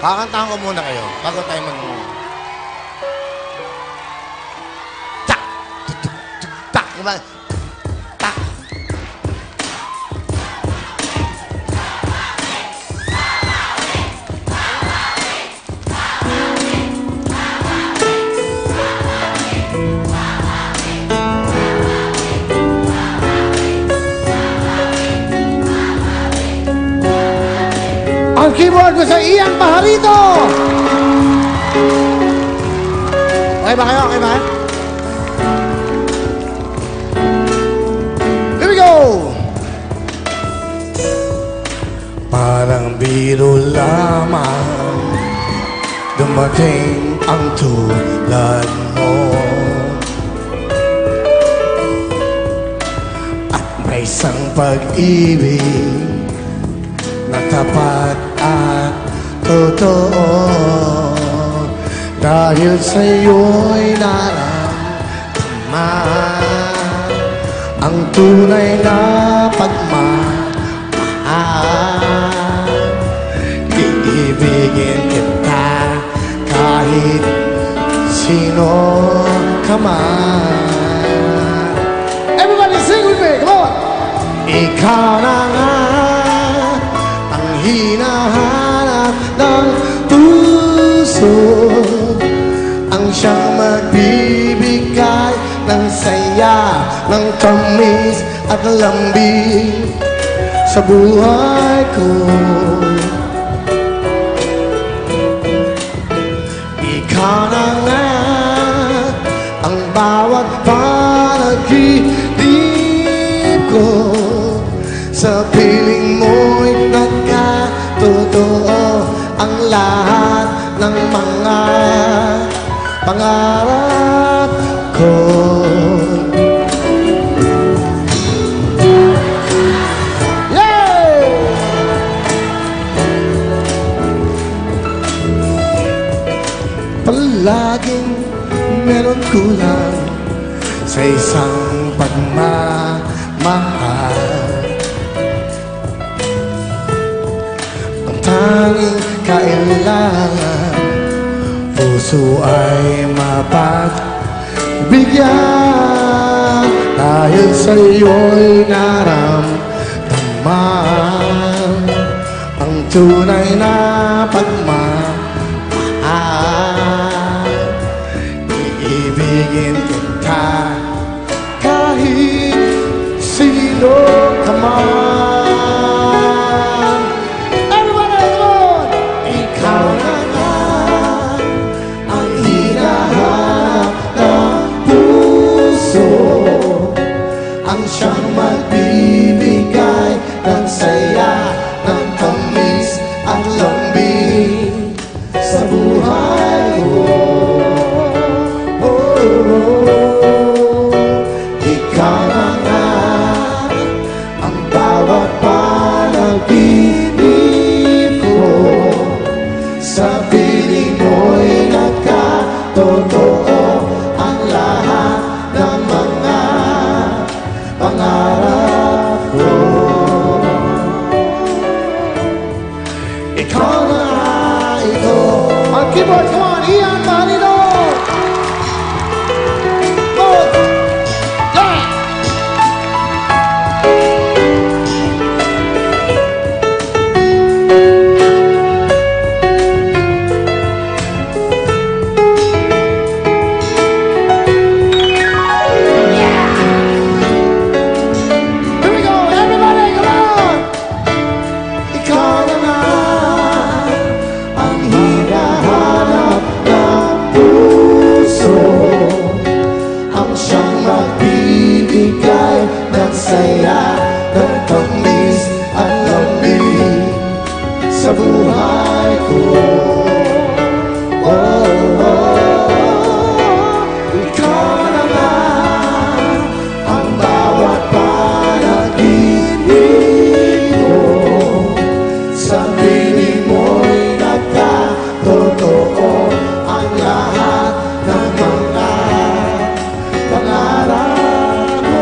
Kakantahan ko muna kayo bago tayo tak! Tutuk, tuk, tak! Tak! Ang keyboard ko sa Ian Pajarito. Okay ba kayo? Okay ba? Here we go! Parang biro lamang dumating ang tulad mo, at may isang pag-ibig na tapat at totoo. Dahil sa'yo'y naramdaman ang tunay na pagmamahal. Iibigin kita kahit sino ka man. Everybody sing with me, come on! Ikaw na nga ang hinahanap ng puso, ang siyang magbibigay ng saya, ng tamis at lambing sa buhay ko. Ikaw na nga ang bawat panaginip ko, sa piling mo'y nagkatotoo ang lahat ng mga pangarap ko. Yeah! Palaging meron kulang sa isang pagmamahal. Ang tanging kailangan puso ay mapagbigyan, dahil sa'yo'y naramdaman ang tunay na pagmamahal. Iibigin kita kahit sino ka man. Everybody, come on! Ikaw na nga ang hinahanap ng puso, ang siyang magbibigay ng saya, ng tamis at lambing sa buhay ko. Ikaw na nga ang bawat panaginip ko, sa piling mo'y nagkatotoo ang lahat ng mga pangarap ko. Ikaw na nga ito. On keyboard, come on, Ian Pajarito! Oh! Yeah! Here we go, everybody, come on! Ikaw na nga ang hinahanap ng puso, ang siyang magbibigay ng saya, ng tamis at lambing sa buhay ko. Ikaw na nga ang bawat panaginip ko, sa piling mo'y nagkatotoo ang lahat ng mga pangarap ko.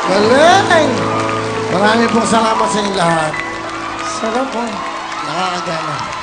Galing! Maraming pong salamat sa inyo lahat. Sarap po. Nakakagana.